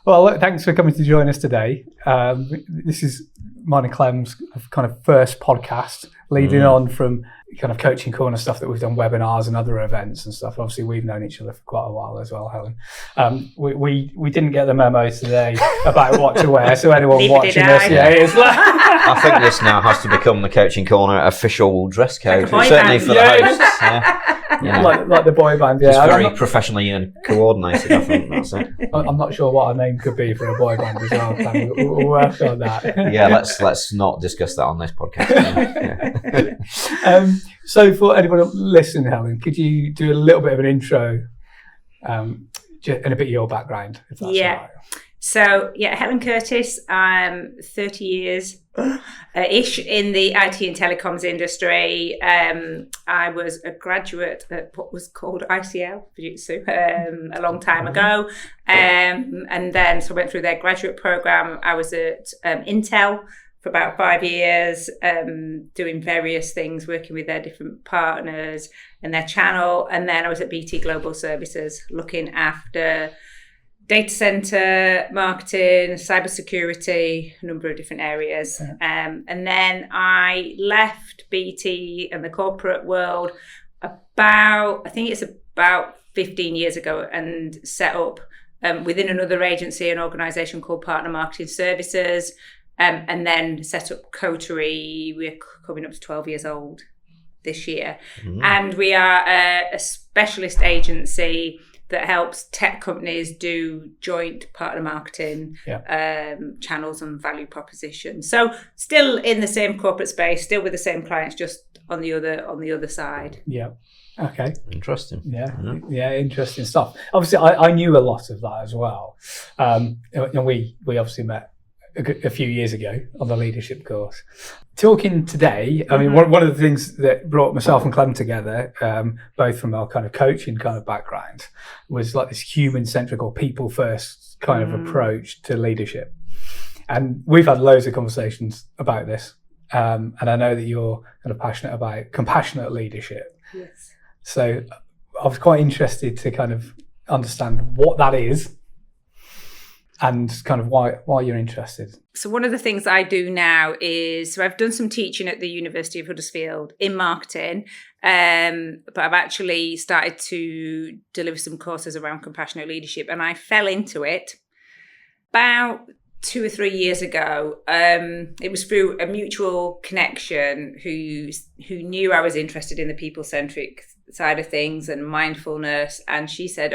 Well, look, thanks for coming to join us today. This is mine and Clem's kind of first podcast, leading on from kind of coaching corner stuff that we've done, webinars and other events and stuff. Obviously, we've known each other for quite a while as well, Helen. We didn't get the memo today about what to wear, so anyone watching us, I think this now has to become the Coaching Corner official dress code, certainly for the hosts. Yeah. Like the boy band, It's very professionally coordinated, I think that's it. I'm not sure what our name could be for a boy band as well. We'll work on that. Yeah, let's not discuss that on this podcast. So for anyone listening, Helen, could you do a little bit of an intro and a bit of your background, if that's all right? So, Helen Curtis, I'm 30 years ish in the IT and telecoms industry. I was a graduate at what was called ICL, Fujitsu, a long time ago. And then, so I went through their graduate program. I was at Intel for about 5 years, doing various things, working with their different partners and their channel. And then I was at BT Global Services, looking after data center marketing, cybersecurity, a number of different areas. And then I left BT and the corporate world about 15 years ago, and set up within another agency, an organization called Partner Marketing Services, and then set up Coterie. We're coming up to 12 years old this year. And we are a specialist agency that helps tech companies do joint partner marketing channels and value propositions. So still in the same corporate space, still with the same clients, just on the other side. Yeah. Okay. Interesting. Yeah, interesting stuff. Obviously, I knew a lot of that as well. And we obviously met a few years ago on the leadership course. Talking today, I mean, one of the things that brought myself and Clem together, both from our kind of coaching kind of background, was like this human-centric or people-first kind of approach to leadership. And we've had loads of conversations about this. And I know that you're kind of passionate about compassionate leadership. Yes. So I was quite interested to kind of understand what that is, and kind of why you're interested. So one of the things I do now is, so I've done some teaching at the University of Huddersfield in marketing, but I've actually started to deliver some courses around compassionate leadership, and I fell into it about 2 or 3 years ago. It was through a mutual connection who knew I was interested in the people-centric side of things and mindfulness, and she said,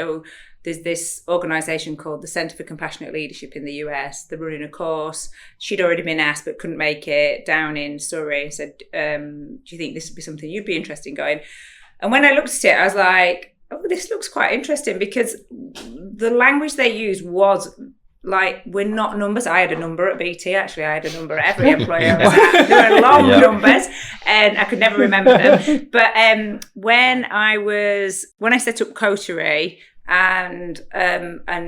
there's this organisation called the Centre for Compassionate Leadership in the US. They're running a course. She'd already been asked but couldn't make it, down in Surrey. I said, do you think this would be something you'd be interested in going? And when I looked at it, I was like, this looks quite interesting, because the language they used was like, we're not numbers. I had a number at BT, actually. I had a number at every employer. There were long numbers, and I could never remember them. But when I set up Coterie, and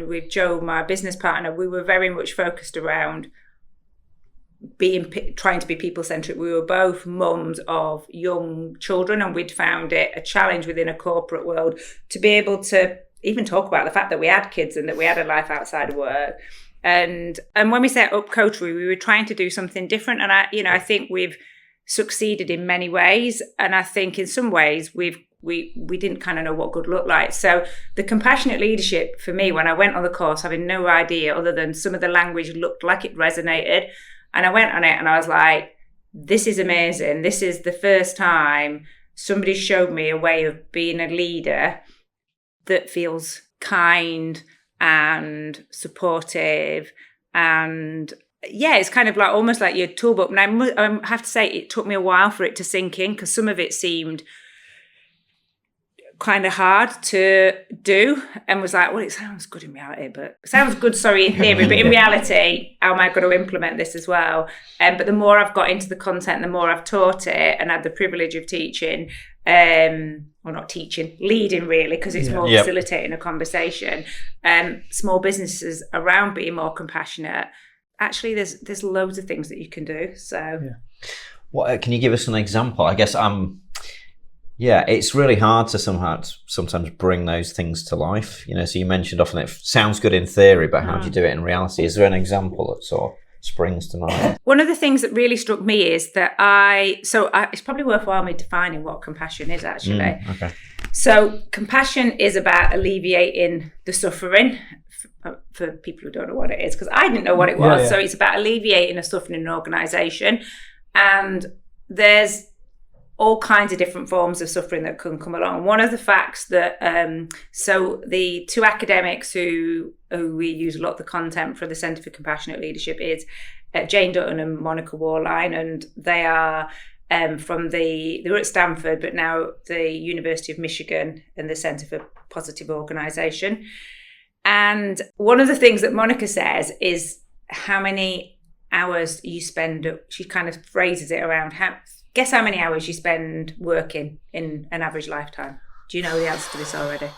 with Joe, my business partner, we were very much focused around trying to be people-centric. We were both mums of young children, and we'd found it a challenge within a corporate world to be able to even talk about the fact that we had kids and that we had a life outside of work. And when we set up Coterie, we were trying to do something different. And I think we've succeeded in many ways, and I think in some ways we didn't kind of know what good looked like. So the compassionate leadership for me, when I went on the course, having no idea other than some of the language looked like it resonated, and I went on it and I was like, this is amazing. This is the first time somebody showed me a way of being a leader that feels kind and supportive, and it's kind of like almost like your toolbook. And I have to say, it took me a while for it to sink in, because some of it seemed kind of hard to do, and was like, well, it sounds good in reality, but it sounds good, in theory, but in reality, how am I going to implement this as well? But the more I've got into the content, the more I've taught it, and had the privilege of teaching, not teaching, leading really, because it's more facilitating a conversation, small businesses around being more compassionate. Actually, there's loads of things that you can do. So, what can you give us an example? I guess Yeah, it's really hard to sometimes bring those things to life. So you mentioned often it sounds good in theory, but how do you do it in reality? Is there an example that sort of springs to mind? One of the things that really struck me is that it's probably worthwhile me defining what compassion is actually. Okay. So compassion is about alleviating the suffering for people who don't know what it is, because I didn't know what it was. Yeah. So it's about alleviating the suffering in an organisation, and there's all kinds of different forms of suffering that can come along. One of the facts that, so the two academics who we use a lot of the content for the Centre for Compassionate Leadership is Jane Dutton and Monica Warline, and they are they were at Stanford, but now the University of Michigan and the Centre for Positive Organisation. And one of the things that Monica says is how many hours you spend, she kind of phrases it around, guess how many hours you spend working in an average lifetime? Do you know the answer to this already?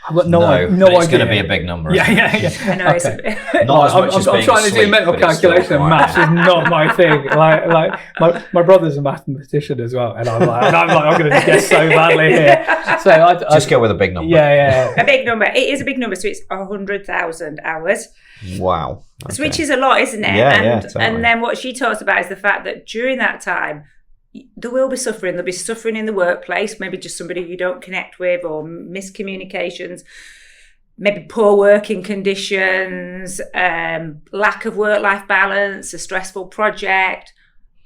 I've got no idea. It's going to be a big number. Yeah. I know, it's a bit. Not as much as I'm trying to do mental calculation, and maths is not my thing. Like my brother's a mathematician as well, and I'm going to guess so badly here. So just go with a big number. Yeah. A big number. It is a big number, so it's 100,000 hours. Wow. Okay. Which is a lot, isn't it? Yeah, totally. And then what she talks about is the fact that during that time, there will be suffering. There'll be suffering in the workplace, maybe just somebody you don't connect with, or miscommunications, maybe poor working conditions, lack of work-life balance, a stressful project,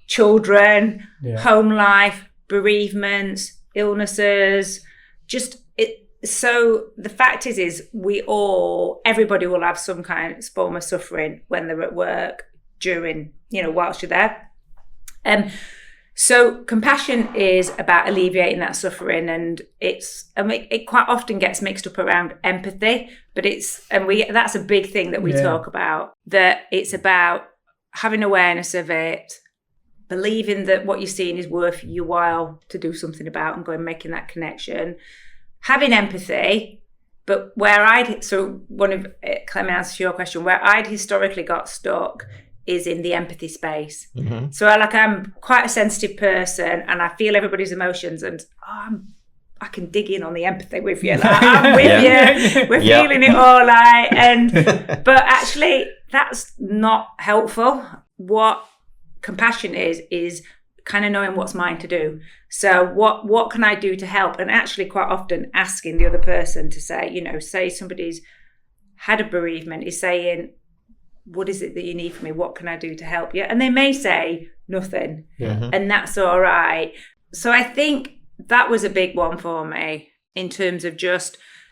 children, home life, bereavements, illnesses, so the fact is everybody will have some kind of form of suffering when they're at work during, whilst you're there. So compassion is about alleviating that suffering, and it quite often gets mixed up around empathy, but that's a big thing that we talk about, that it's about having awareness of it, believing that what you're seeing is worth your while to do something about and go and making that connection, having empathy. But one of Clem, answers your question, where I'd historically got stuck is in the empathy space. Mm-hmm. So I'm quite a sensitive person, and I feel everybody's emotions, and I can dig in on the empathy with you. I'm with you. We're feeling it all, but actually that's not helpful. What compassion is kind of knowing what's mine to do. So what can I do to help? And actually quite often asking the other person to say, say somebody's had a bereavement, is saying, what is it that you need from me? What can I do to help you? And they may say nothing, and that's all right. So I think that was a big one for me in terms of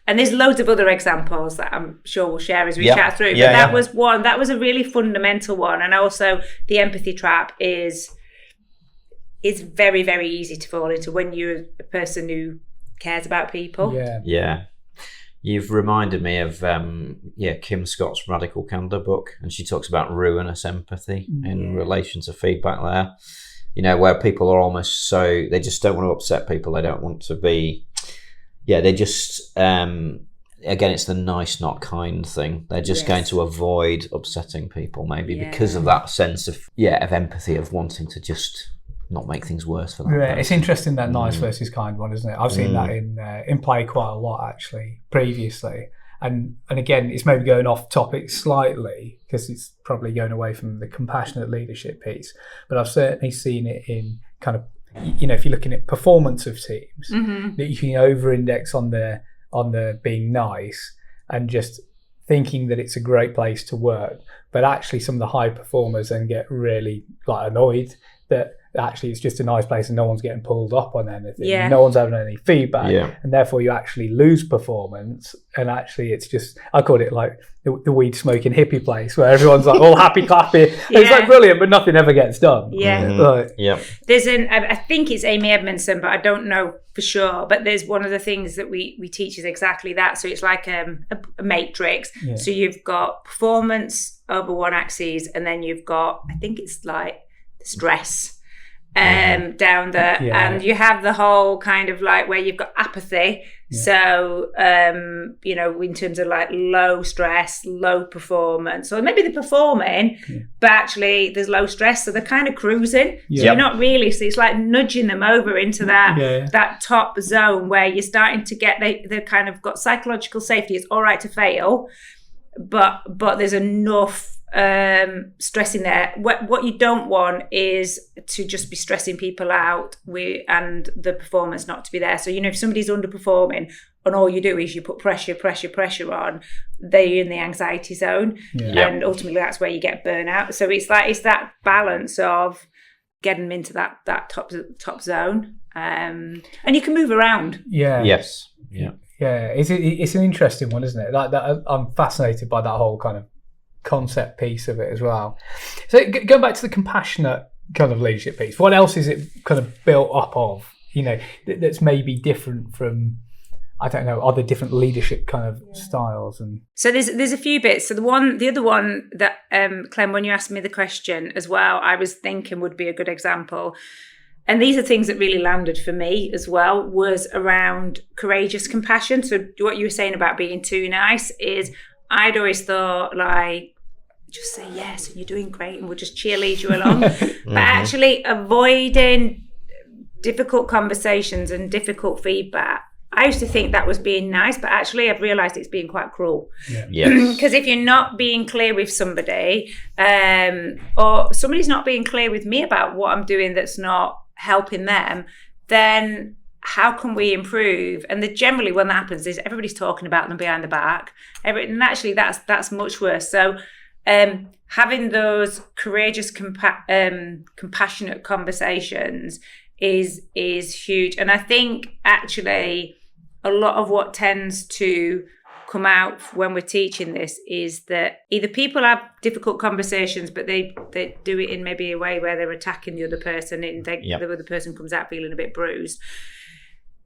and there's loads of other examples that I'm sure we'll share as we chat through. But that was one, that was a really fundamental one. And also the empathy trap is very, very easy to fall into when you're a person who cares about people. Yeah. You've reminded me of Kim Scott's Radical Candor book, and she talks about ruinous empathy in relation to feedback there. Where people are almost they just don't want to upset people. They don't want to be, they just, again, it's the nice, not kind thing. They're just going to avoid upsetting people, maybe because of that sense of empathy, of wanting to just not make things worse for them. Yeah, it's interesting, that nice versus kind one, isn't it? I've seen that in play quite a lot actually previously, and again it's maybe going off topic slightly because it's probably going away from the compassionate leadership piece, but I've certainly seen it in kind of, if you're looking at performance of teams, that you can over-index on the being nice and just thinking that it's a great place to work, but actually some of the high performers then get really annoyed that actually it's just a nice place and no one's getting pulled up on anything, no one's having any feedback, and therefore you actually lose performance. And actually it's just, I call it like the weed smoking hippie place where everyone's like all happy clappy. It's brilliant, but nothing ever gets done. There's I think it's Amy Edmondson, but I don't know for sure, but there's one of the things that we teach is exactly that. So it's like a matrix. So you've got performance over one axis, and then you've got, I think it's like stress, down there, and you have the whole kind of like where you've got apathy. So in terms of like low stress, low performance, or maybe they're performing, but actually there's low stress, so they're kind of cruising. So you're not really. So it's like nudging them over into that top zone where you're starting to get they've kind of got psychological safety. It's all right to fail, but there's enough stress in there. What you don't want is to just be stressing people out and the performance not to be there. So if somebody's underperforming and all you do is you put pressure on, they're in the anxiety zone, and ultimately that's where you get burnout. So it's that balance of getting them into that top zone, and you can move around. It's an interesting one, isn't it? Like that, I'm fascinated by that whole kind of concept piece of it as well. So going back to the compassionate kind of leadership piece, what else is it kind of built up of, that's maybe different from, I don't know, other different leadership kind of styles? And so there's a few bits. So the other one that Clem, when you asked me the question as well, I was thinking would be a good example, and these are things that really landed for me as well, was around courageous compassion. So what you were saying about being too nice is, I'd always thought, like, just say yes and you're doing great and we'll just cheerlead you along. But actually avoiding difficult conversations and difficult feedback, I used to think that was being nice, but actually I've realised it's being quite cruel. Because if you're not being clear with somebody, or somebody's not being clear with me about what I'm doing that's not helping them, then how can we improve? And generally when that happens is everybody's talking about them behind the back. And actually that's much worse. So having those courageous, compassionate conversations is huge. And I think actually a lot of what tends to come out when we're teaching this is that either people have difficult conversations, but they do it in maybe a way where they're attacking the other person, and the other person comes out feeling a bit bruised.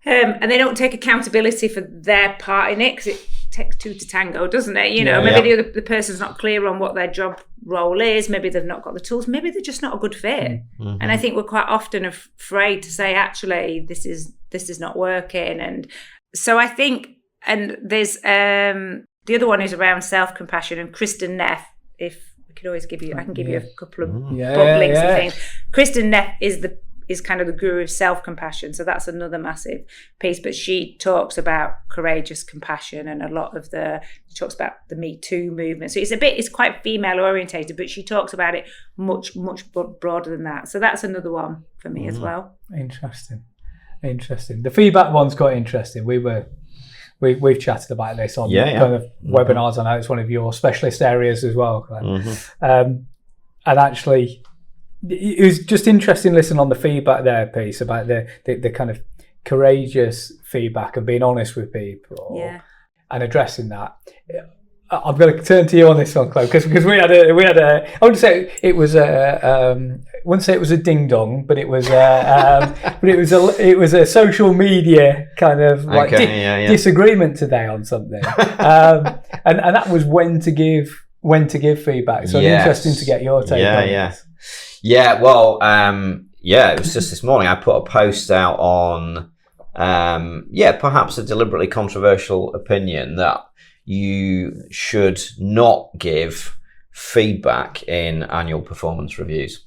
And they don't take accountability for their part in it, because it takes two to tango, doesn't it? Maybe the person's not clear on what their job role is. Maybe they've not got the tools. Maybe they're just not a good fit. And I think we're quite often afraid to say, actually, this is not working. And so I think, and there's the other one is around self-compassion, and Kristen Neff. If we could always give you, I can give you a couple of book links and things. Kristen Neff is kind of the guru of self-compassion. So that's another massive piece. But she talks about courageous compassion, and she talks about the Me Too movement. So it's quite female orientated, but she talks about it much, much broader than that. So that's another one for me as well. Interesting. The feedback one's quite interesting. We've chatted about this on kind of webinars. I know it's one of your specialist areas as well. And actually, it was just interesting listening on the feedback there piece about the kind of courageous feedback and being honest with people and addressing that. I'm going to turn to you on this one, Clem, because we had a I wouldn't say it was wouldn't say it was a ding dong, but it was but it was a social media kind of like disagreement today on something, and that was when to give feedback. So it's interesting to get your take on this. Well, it was just this morning I put a post out on perhaps a deliberately controversial opinion that you should not give feedback in annual performance reviews.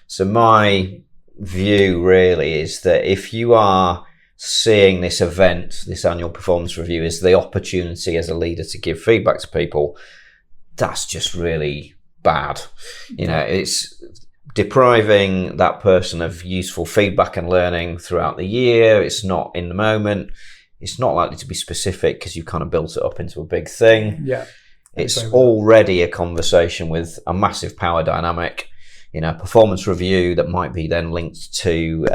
So my view really is that if you are seeing this event, this annual performance review, as the opportunity as a leader to give feedback to people, that's just really bad. It's depriving that person of useful feedback and learning throughout the year. It's not in the moment. It's not likely to be specific because you kind of built it up into a big thing. It's already a conversation with a massive power dynamic, performance review that might be then linked to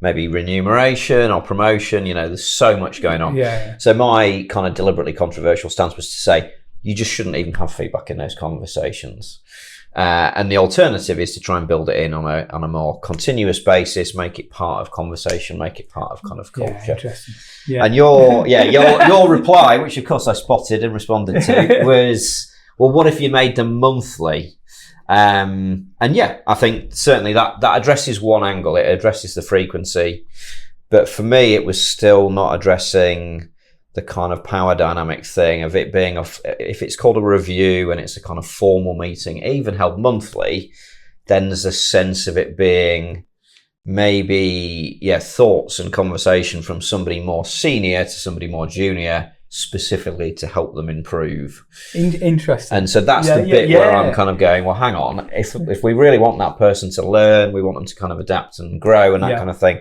maybe remuneration or promotion. There's so much going on. So my kind of deliberately controversial stance was to say, you just shouldn't even have feedback in those conversations. And the alternative is to try and build it in on a more continuous basis, make it part of conversation, make it part of kind of culture. Interesting. And your reply, which of course I spotted and responded to, was, well, what if you made them monthly? And yeah, I think certainly that addresses one angle. It addresses the frequency, but for me, it was still not addressing the kind of power dynamic thing of it being if it's called a review and it's a kind of formal meeting, even held monthly, then there's a sense of it being maybe thoughts and conversation from somebody more senior to somebody more junior, specifically to help them improve. Interesting. And so that's the bit where I'm kind of going, well, hang on, if we really want that person to learn, we want them to kind of adapt and grow and that kind of thing,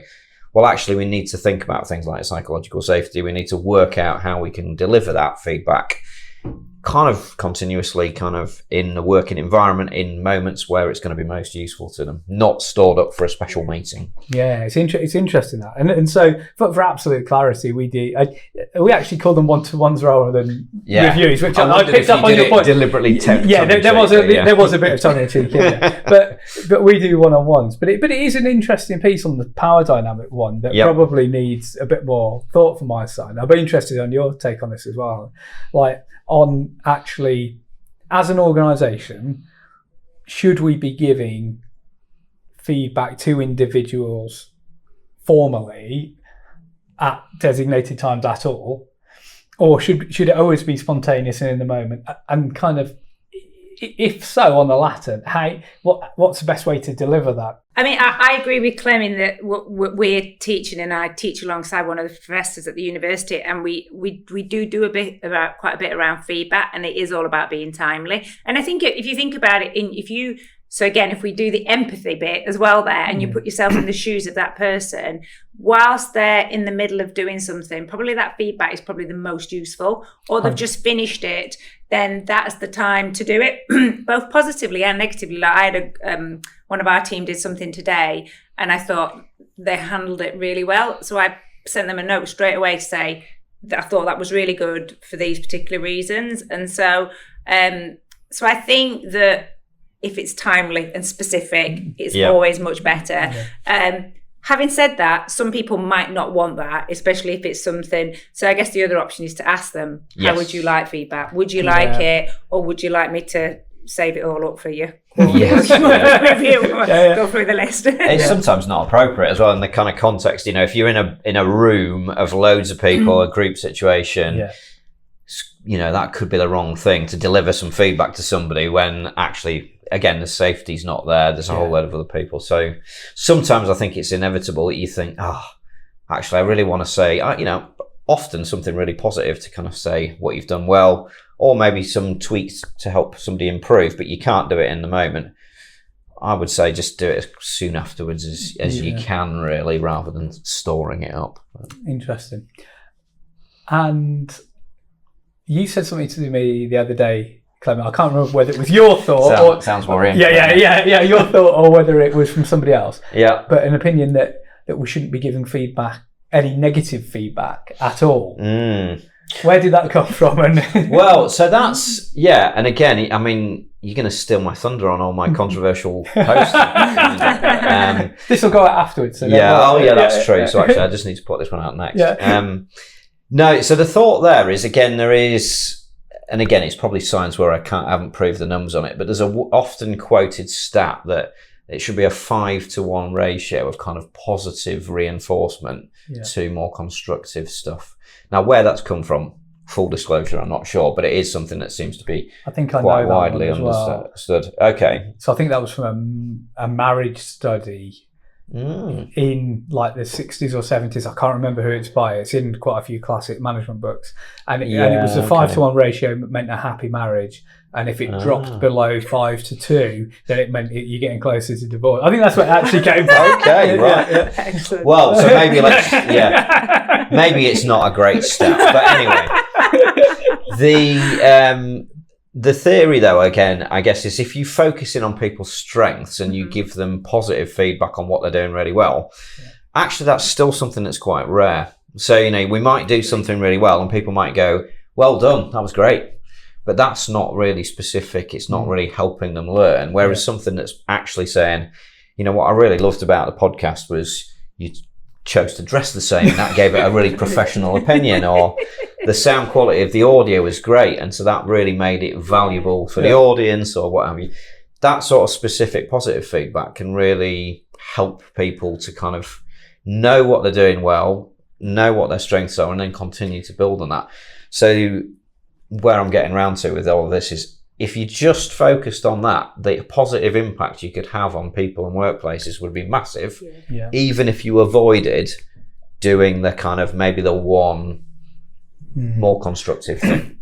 well, actually, we need to think about things like psychological safety. We need to work out how we can deliver that feedback kind of continuously, kind of in the working environment, in moments where it's going to be most useful to them, not stored up for a special meeting. Yeah, it's interesting that, and so for absolute clarity, we actually call them one-to-ones rather than reviews, which I picked up on your point. Deliberately, there was a bit of tongue in cheek, but we do one-on-ones. But it is an interesting piece on the power dynamic one that probably needs a bit more thought from my side. I'll be interested on your take on this as well, like on actually, as an organisation, should we be giving feedback to individuals formally at designated times at all, or should it always be spontaneous and in the moment? And kind of, if so, on the latter, what's the best way to deliver that? I mean, I agree with Clem in that we're teaching, and I teach alongside one of the professors at the university, and we do quite a bit around feedback, and it is all about being timely. And I think if you think about it, if we do the empathy bit as well there, and you put yourself in the shoes of that person, whilst they're in the middle of doing something, probably that feedback is probably the most useful, or they've just finished it, then that's the time to do it, both positively and negatively. Like I had one of our team did something today, and I thought they handled it really well. So I sent them a note straight away to say that I thought that was really good for these particular reasons. And so I think that if it's timely and specific, it's always much better. Having said that, some people might not want that, especially if it's something. So I guess the other option is to ask them, how would you like feedback? Would you like it, or would you like me to save it all up for you? Yes. Go through the list. It's sometimes not appropriate as well in the kind of context. If you're in a room of loads of people, a group situation, that could be the wrong thing to deliver some feedback to somebody when actually, again, the safety's not there. There's a whole load of other people. So sometimes I think it's inevitable that you think, actually, I really want to say, often something really positive to kind of say what you've done well, or maybe some tweaks to help somebody improve, but you can't do it in the moment. I would say just do it as soon afterwards as you can, really, rather than storing it up. Interesting. And you said something to me the other day, Clement. I can't remember whether it was your thought sounds worrying. Your thought, or whether it was from somebody else. Yeah. But an opinion that we shouldn't be giving feedback, any negative feedback at all. Where did that come from? Well, so that's and again, I mean, you're going to steal my thunder on all my controversial posts. This will go out afterwards. So that's true. So actually, I just need to put this one out next. No, so the thought there is, again, and again, it's probably science where I haven't proved the numbers on it, but there's a often quoted stat that it should be a 5-to-1 ratio of kind of positive reinforcement to more constructive stuff. Now, where that's come from, full disclosure, I'm not sure, but it is something that seems to be quite widely understood. Okay. So I think that was from a marriage study in like the 60s or 70s. I can't remember who it's by. It's in quite a few classic management books, and it was a 5-to-1 ratio meant a happy marriage, and if it dropped below 5-to-2, then it meant you're getting closer to divorce. I think that's what it actually came from. Okay, right. Excellent. Well, so maybe maybe it's not a great step, but anyway, the theory, though, again, I guess, is if you focus in on people's strengths and you give them positive feedback on what they're doing really well, actually, that's still something that's quite rare. So, we might do something really well and people might go, well done, that was great. But that's not really specific. It's not really helping them learn. Whereas something that's actually saying, what I really loved about the podcast was you chose to dress the same, and that gave it a really professional opinion, or the sound quality of the audio was great, and so that really made it valuable for the audience, or what have you. that sort of specific positive feedback can really help people to kind of know what they're doing well, know what their strengths are, and then continue to build on that. So where I'm getting around to with all of this is, if you just focused on that, the positive impact you could have on people and workplaces would be massive, even if you avoided doing the kind of maybe the one more constructive thing.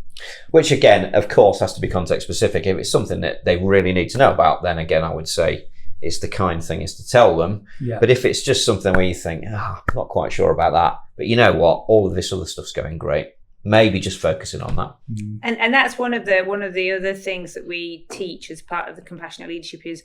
Which again, of course, has to be context specific. If it's something that they really need to know about, then again, I would say it's the kind thing is to tell them. But if it's just something where you think, I'm not quite sure about that, but you know what, all of this other stuff's going great, maybe just focusing on that. And that's one of the other things that we teach as part of the compassionate leadership is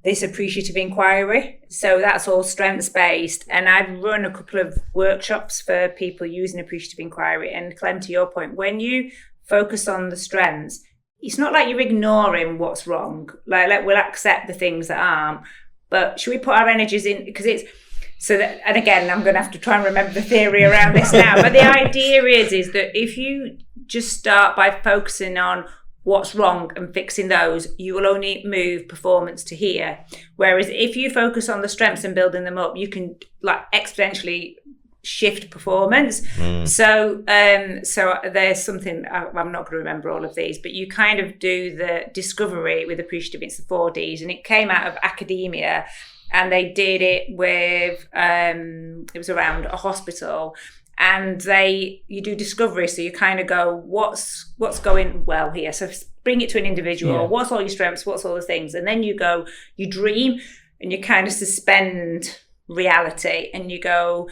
this appreciative inquiry. So that's all strengths based, and I've run a couple of workshops for people using appreciative inquiry. And Clem, to your point, when you focus on the strengths, it's not like you're ignoring what's wrong. Like we'll accept the things that aren't, but should we put our energies in, because it's so that, and again, I'm going to have to try and remember the theory around this now, but the idea is that if you just start by focusing on what's wrong and fixing those, you will only move performance to here. Whereas if you focus on the strengths and building them up, you can like exponentially shift performance. So there's something, I'm not going to remember all of these, but you kind of do the discovery with appreciative, it's the 4Ds, and it came out of academia, and they did it with it was around a hospital, and you do discovery. So you kind of go, what's going well here, so bring it to an individual, what's all your strengths, what's all the things, and then you go, you dream, and you kind of suspend reality, and you go,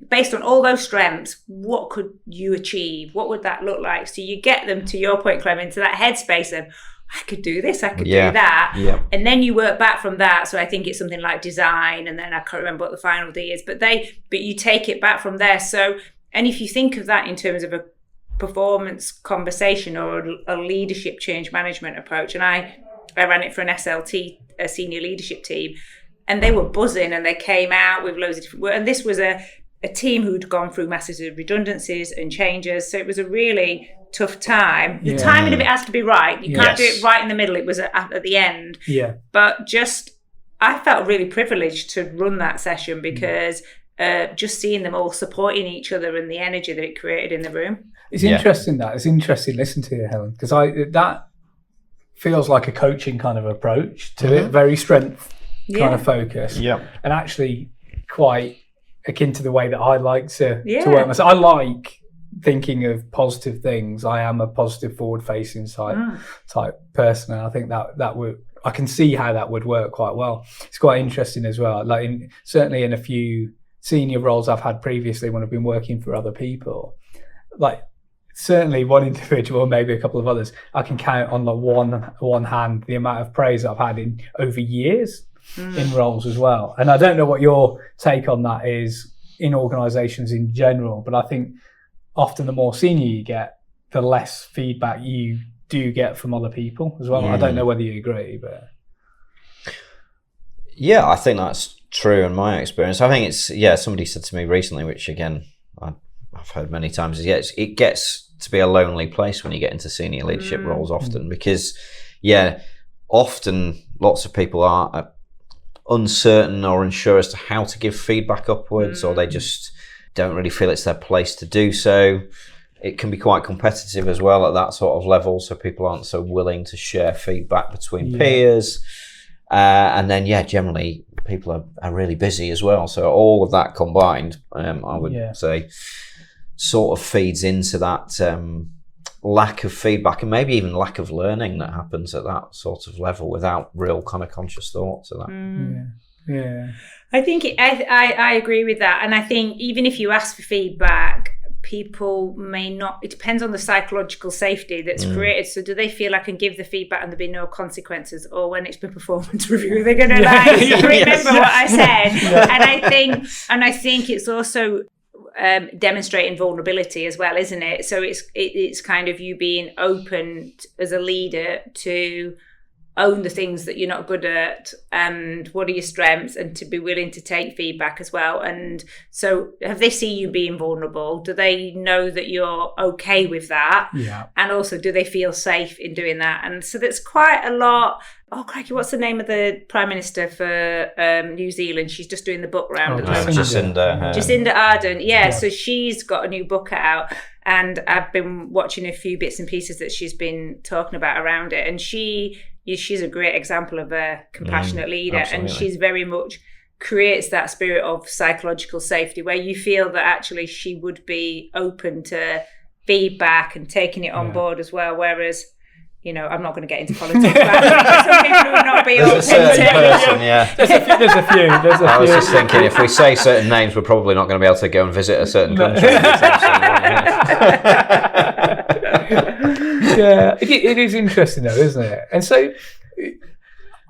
based on all those strengths, what could you achieve, what would that look like? So you get them, to your point, Clem, into that headspace of, I could do this, I could do that, and then you work back from that. So I think it's something like design, and then I can't remember what the final D is, but you take it back from there. So, and if you think of that in terms of a performance conversation or a leadership change management approach, and I ran it for an SLT, a senior leadership team, and they were buzzing, and they came out with loads of different work. And this was a team who'd gone through massive redundancies and changes. So it was a really tough time. The timing of it has to be right. You can't do it right in the middle. It was at the end. But I felt really privileged to run that session because just seeing them all supporting each other and the energy that it created in the room. It's interesting listening to you, Helen, because that feels like a coaching kind of approach to it, very strength kind of focus, and actually quite akin to the way that I like to work myself. I like thinking of positive things. I am a positive, forward-facing type person, and I think that would, I can see how that would work quite well. It's quite interesting as well. Like certainly in a few senior roles I've had previously when I've been working for other people, like certainly one individual, maybe a couple of others, I can count on the one hand the amount of praise I've had in over years in roles as well. And I don't know what your take on that is in organisations in general, but I think often the more senior you get, the less feedback you do get from other people as well. I don't know whether you agree, but yeah, I think that's true in my experience. I think it's somebody said to me recently, which again I've heard many times, is it gets to be a lonely place when you get into senior leadership roles often, because often lots of people are uncertain or unsure as to how to give feedback upwards, or they just don't really feel it's their place to do so. It can be quite competitive as well at that sort of level, so people aren't so willing to share feedback between peers. And then, generally people are really busy as well. So all of that combined, I would say, sort of feeds into that lack of feedback and maybe even lack of learning that happens at that sort of level without real kind of conscious thought to that. I think I agree with that. And I think even if you ask for feedback, people may not, it depends on the psychological safety that's created. So do they feel I can give the feedback and there'll be no consequences? Or when it's been performance review, they're going to remember what I said. And I think it's also demonstrating vulnerability as well, isn't it? So it's kind of you being open as a leader to own the things that you're not good at and what are your strengths, and to be willing to take feedback as well. And so have they seen you being vulnerable? Do they know that you're okay with that? Yeah. And also, do they feel safe in doing that? And so that's quite a lot. Oh, crikey, what's the name of the Prime Minister for New Zealand? She's just doing the book round at the moment. Jacinda Ardern. Yeah, so she's got a new book out, and I've been watching a few bits and pieces that she's been talking about around it. And she's a great example of a compassionate leader. Absolutely. And she's very much creates that spirit of psychological safety where you feel that actually she would be open to feedback and taking it on board as well. Whereas, you know, I'm not going to get into politics, but some people would not be open to it. There's a few. I was just thinking, if we say certain names, we're probably not going to be able to go and visit a certain country. Yeah, it is interesting though, isn't it? And so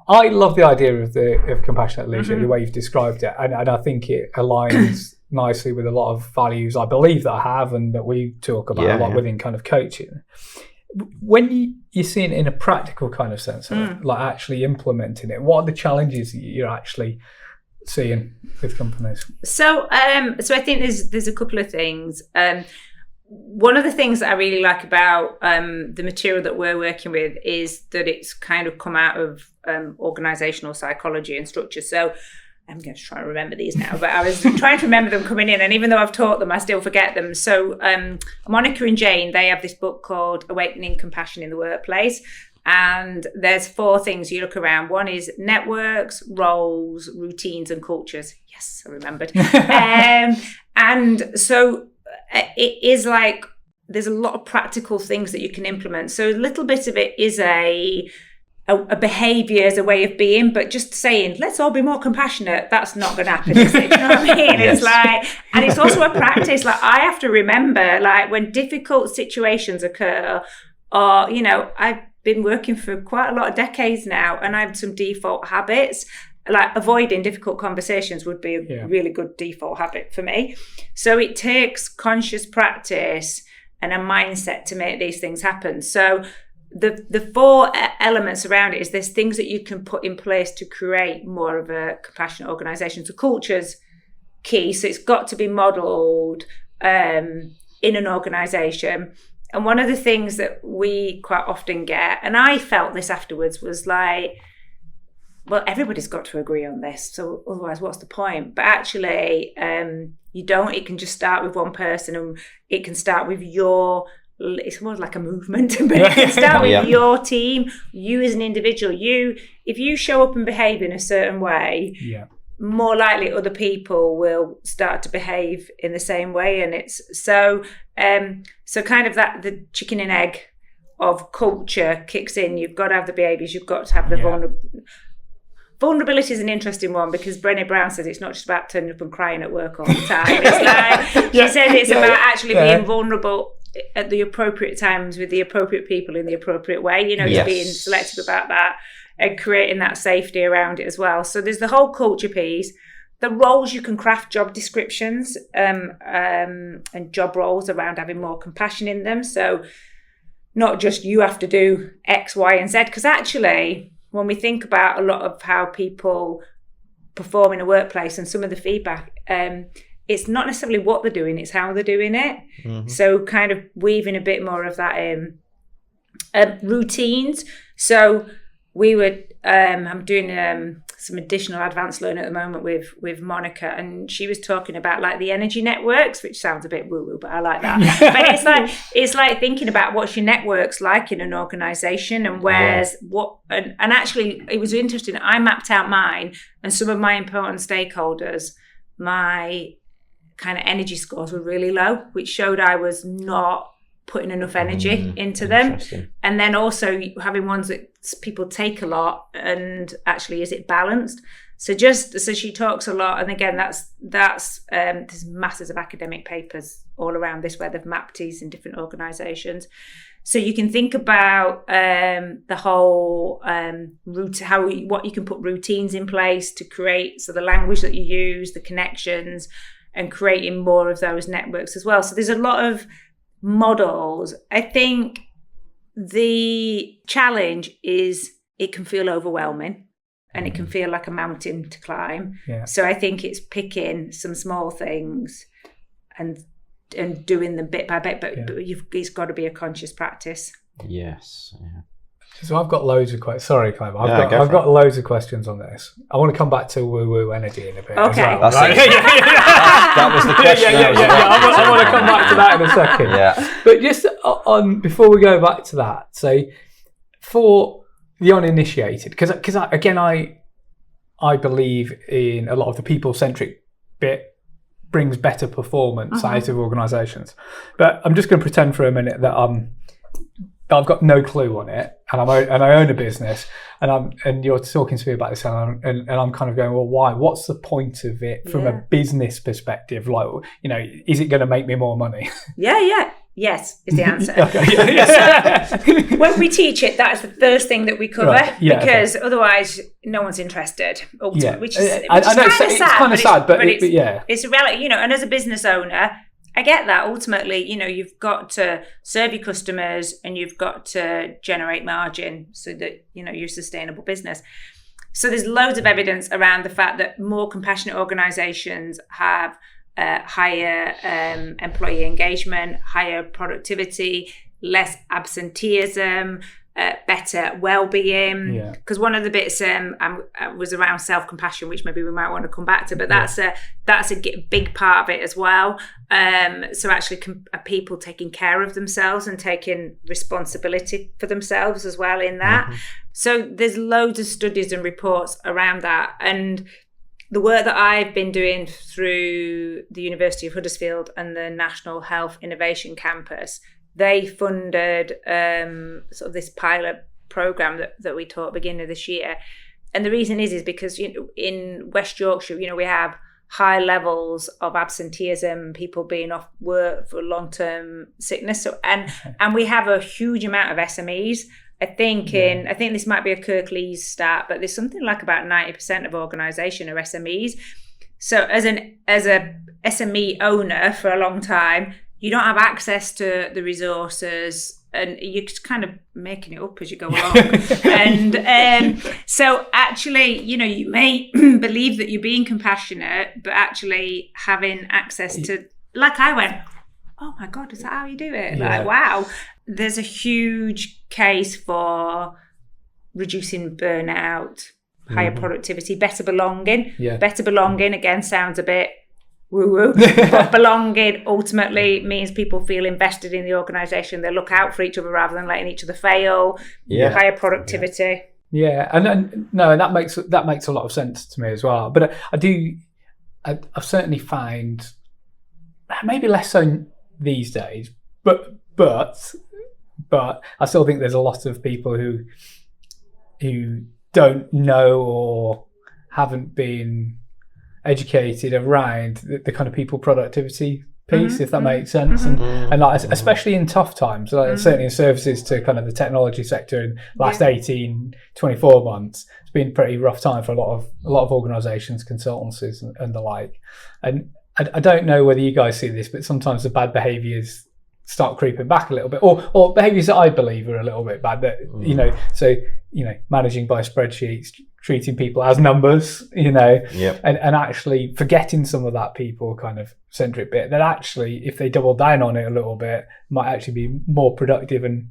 I love the idea of compassionate leadership, the way you've described it, and I think it aligns nicely with a lot of values I believe that I have and that we talk about a lot within kind of coaching. When you see it in a practical kind of sense, like actually implementing it, what are the challenges you're actually seeing with companies? So I think there's a couple of things. One of the things that I really like about the material that we're working with is that it's kind of come out of organizational psychology and structure. So I'm going to try and remember these now, but I was trying to remember them coming in, and even though I've taught them, I still forget them. So Monica and Jane, they have this book called Awakening Compassion in the Workplace, and there's 4 things you look around. One is networks, roles, routines, and cultures. Yes, I remembered. And so it is like there's a lot of practical things that you can implement. So a little bit of it is a behaviour as a way of being, but just saying, let's all be more compassionate, that's not going to happen, is it? You know what I mean? Yes. It's like, and it's also a practice. Like, I have to remember, like, when difficult situations occur, or, you know, I've been working for quite a lot of decades now, and I have some default habits. Like, avoiding difficult conversations would be a really good default habit for me. So it takes conscious practice and a mindset to make these things happen. So the 4 elements around it is there's things that you can put in place to create more of a compassionate organisation. So culture's key. So it's got to be modelled in an organisation. And one of the things that we quite often get, and I felt this afterwards, was like, well, everybody's got to agree on this, so otherwise what's the point? But actually, you don't. It can just start with one person, and it can start with it's more like a movement, but it can start with your team, you as an individual. If you show up and behave in a certain way, more likely other people will start to behave in the same way. And it's so kind of that the chicken and egg of culture kicks in. You've got to have the behaviours, you've got to have the vulnerability is an interesting one, because Brené Brown says it's not just about turning up and crying at work all the time. It's like, she says it's about actually being vulnerable at the appropriate times with the appropriate people in the appropriate way, you know, just being selective about that and creating that safety around it as well. So there's the whole culture piece. The roles, you can craft job descriptions and job roles around having more compassion in them. So not just you have to do X, Y, and Z, because actually, when we think about a lot of how people perform in a workplace and some of the feedback, it's not necessarily what they're doing, it's how they're doing it. Mm-hmm. So kind of weaving a bit more of that in. Routines. So I'm doing some additional advanced learning at the moment with Monica, and she was talking about like the energy networks, which sounds a bit woo-woo, but I like that. But it's like thinking about what's your networks like in an organisation, and where's what, and actually it was interesting. I mapped out mine, and some of my important stakeholders, my kind of energy scores were really low, which showed I was not putting enough energy into them. And then also having ones that people take a lot, and actually is it balanced? So she talks a lot, and again that's there's masses of academic papers all around this where they've mapped these in different organizations. So you can think about the whole what you can put routines in place to create, so the language that you use, the connections, and creating more of those networks as well. So there's a lot of models. I think the challenge is it can feel overwhelming and it can feel like a mountain to climb. Yeah. So I think it's picking some small things and doing them bit by bit, but it's got to be a conscious practice. Yes. Yeah. So I've got loads of questions. Sorry, Clem. I've got loads of questions on this. I want to come back to woo-woo energy in a bit. Okay. As well. That was the question. I want to come back to that in a second. Yeah. But just on before we go back to that, so for the uninitiated, because again, I believe in a lot of the people-centric bit brings better performance out of organisations. But I'm just going to pretend for a minute that I've got no clue on it, and I own a business, and you're talking to me about this, and I'm kind of going, well, why? What's the point of it from a business perspective? Like, is it going to make me more money? Yeah. Yes, is the answer. Yes. When we teach it, that is the first thing that we cover, because otherwise no one's interested. Ultimately, which is kind of sad, but it's a reality, and as a business owner, I get that. Ultimately, you've got to serve your customers and you've got to generate margin so that, you're a sustainable business. So there's loads of evidence around the fact that more compassionate organisations have higher employee engagement, higher productivity, less absenteeism, better well-being. Because one of the bits was around self-compassion, which maybe we might want to come back to, but that's a big part of it as well. So actually are people taking care of themselves and taking responsibility for themselves as well in that. So there's loads of studies and reports around that. And the work that I've been doing through the University of Huddersfield and the National Health Innovation Campus, they funded sort of this pilot program that we taught beginning of this year. And the reason is because in West Yorkshire, we have high levels of absenteeism, people being off work for long-term sickness. So, and we have a huge amount of SMEs. I think this might be a Kirklees stat, but there's something like about 90% of organisation are SMEs. So as a SME owner for a long time, you don't have access to the resources and you're just kind of making it up as you go along. And so actually, you may believe that you're being compassionate, but actually having access to, like I went, oh my God, is that how you do it? Yeah. Like, wow. There's a huge case for reducing burnout, higher productivity, better belonging. Yeah. Better belonging, again, sounds a bit woo-woo, but belonging ultimately means people feel invested in the organisation. They look out for each other rather than letting each other fail. Higher productivity. Yeah, and that makes a lot of sense to me as well. But I've certainly found, maybe less so these days, but I still think there's a lot of people who don't know or haven't been educated around the kind of people productivity piece, if that makes sense, and like, especially in tough times, like certainly in services to kind of the technology sector in the last 18-24 months, it's been a pretty rough time for a lot of organisations, consultancies and the like. And I don't know whether you guys see this, but sometimes the bad behaviours start creeping back a little bit, or behaviours that I believe are a little bit bad, that managing by spreadsheets, treating people as numbers, and actually forgetting some of that people kind of centric bit, that actually if they double down on it a little bit might actually be more productive and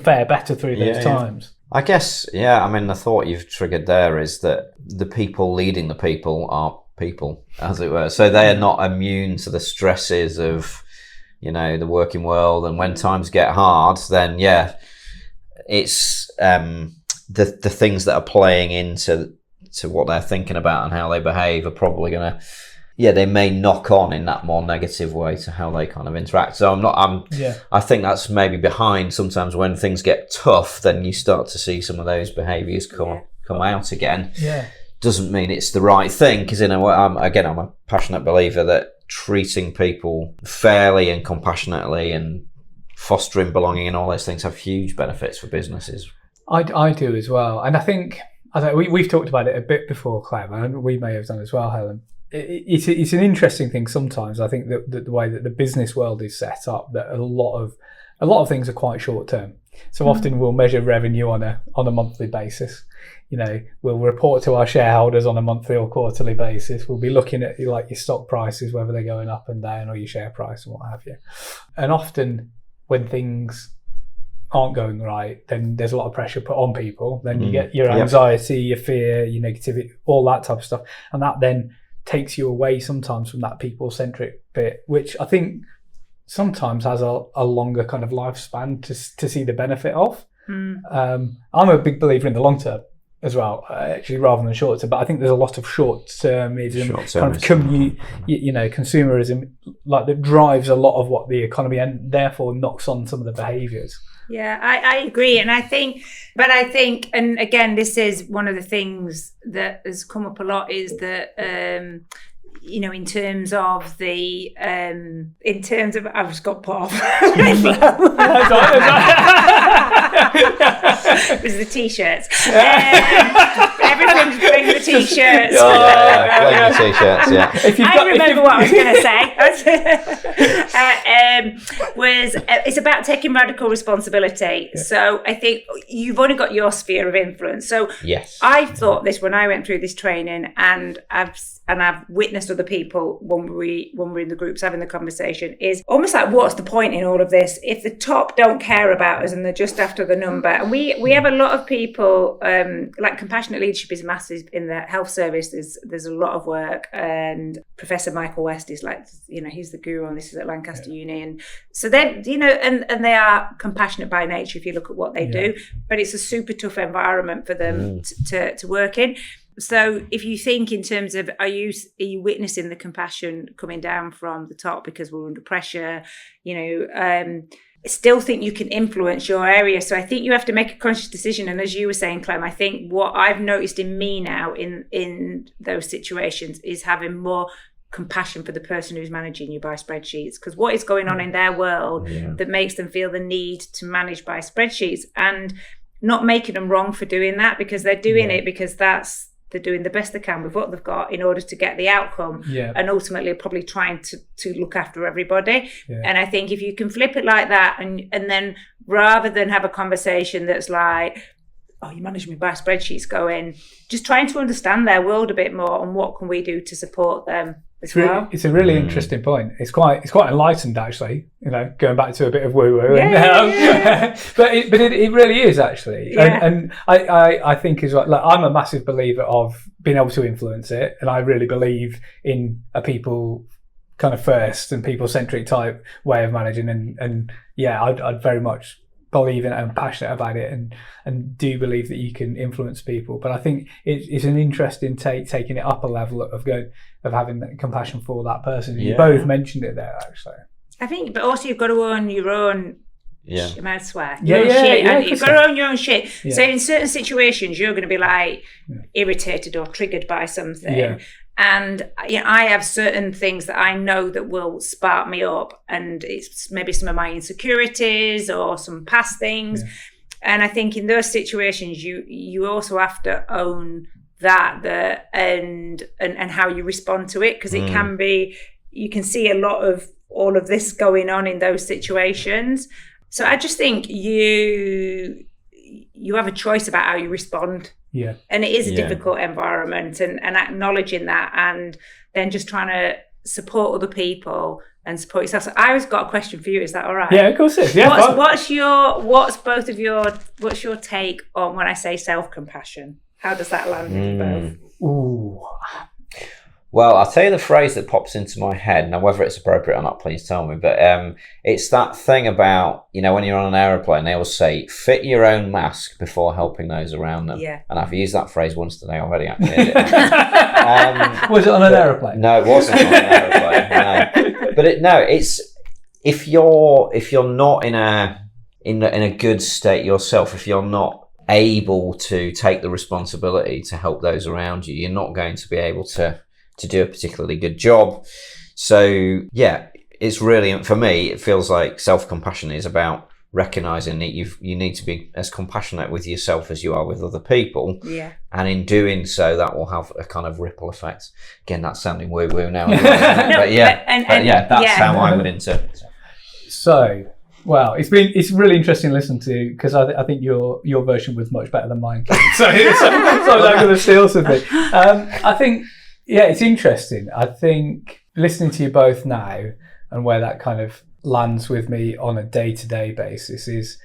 fare better through those times. I guess, the thought you've triggered there is that the people leading the people are people, as it were, so they are not immune to the stresses of the working world. And when times get hard, then it's the things that are playing into what they're thinking about and how they behave are probably going to, they may knock on in that more negative way to how they kind of interact. So I think that's maybe behind sometimes when things get tough, then you start to see some of those behaviours come out again. Doesn't mean it's the right thing, because I'm a passionate believer that treating people fairly and compassionately and fostering belonging and all those things have huge benefits for businesses. I do as well, and I think we've talked about it a bit before, Clem, and we may have done as well, Helen. It's an interesting thing sometimes. I think that the way that the business world is set up, that a lot of a lot of things are quite short term. So often we'll measure revenue on a monthly basis. We'll report to our shareholders on a monthly or quarterly basis. We'll be looking at your stock prices, whether they're going up and down, or your share price and what have you. And often when things aren't going right, then there's a lot of pressure put on people. Then you get your anxiety, your fear, your negativity, all that type of stuff. And that then takes you away sometimes from that people-centric bit, which I think sometimes has a longer kind of lifespan to see the benefit of. I'm a big believer in the long term as well, actually, rather than short term. But I think there's a lot of short-termism, kind of consumerism, that drives a lot of what the economy, and therefore knocks on some of the behaviours. Yeah, I agree. And I think, and again, this is one of the things that has come up a lot, is that, in terms of I've just got put off. It was the t-shirts. Everyone's playing the t-shirts. Playing the t-shirts, yeah. I remember what I was going to say. It's about taking radical responsibility. Yeah. So I think you've only got your sphere of influence. So yes, I thought this when I went through this training, and I've witnessed other people when we're in the groups having the conversation, is almost like, what's the point in all of this if the top don't care about us and they're just after the number? And we have a lot of people, like compassionate leadership is massive in the health service. There's a lot of work, and Professor Michael West is he's the guru on this, is at Lancaster Uni, and so then and they are compassionate by nature if you look at what they do, but it's a super tough environment for them to work in. So if you think in terms of, are you witnessing the compassion coming down from the top because we're under pressure, still think you can influence your area. So I think you have to make a conscious decision. And as you were saying, Clem, I think what I've noticed in me now in those situations is having more compassion for the person who's managing you by spreadsheets, because what is going on in their world that makes them feel the need to manage by spreadsheets, and not making them wrong for doing that, because they're doing it because they're doing the best they can with what they've got in order to get the outcome, and ultimately probably trying to look after everybody. And I think if you can flip it like that, and then rather than have a conversation that's like, oh, you manage me by spreadsheets, going, just trying to understand their world a bit more, and what can we do to support them as well. It's a really interesting point. It's quite enlightened, actually, going back to a bit of woo-woo. But it really is, actually. And I think as well, like, I'm a massive believer of being able to influence it, and I really believe in a people kind of first and people-centric type way of managing, and I'd very much believe in it and passionate about it, and do believe that you can influence people. But I think it's an interesting taking it up a level of having that compassion for that person. You both mentioned it there, actually. I think, but also you've got to own your own. I might swear. You've got to own your own shit. So in certain situations, you're going to be like irritated or triggered by something. And I have certain things that I know that will spark me up, and it's maybe some of my insecurities or some past things. And I think in those situations, you also have to own that and how you respond to it, because it can be, you can see a lot of all of this going on in those situations. So I just think you have a choice about how you respond. And it is a difficult environment, and acknowledging that, and then just trying to support other people and support yourself. So I always got a question for you. Is that all right? Yeah, of course it is. What's your take on when I say self-compassion? How does that land with you both? Ooh. Well, I'll tell you the phrase that pops into my head. Now, whether it's appropriate or not, please tell me. But it's that thing about, when you're on an aeroplane, they always say, fit your own mask before helping those around them. And I've used that phrase once today already, actually. Was it on an aeroplane? No, it wasn't on an aeroplane. No. But it's if you're not in a good state yourself, if you're not able to take the responsibility to help those around you, you're not going to be able to do a particularly good job. So it's really, for me, it feels like self-compassion is about recognizing that you need to be as compassionate with yourself as you are with other people. And in doing so, that will have a kind of ripple effect. Again, that's sounding woo-woo now. But that's how I would interpret it. So Well, it's really interesting to listen to, because I think your version was much better than mine. So I'm not going to steal something. I think, it's interesting. I think listening to you both now and where that kind of lands with me on a day-to-day basis is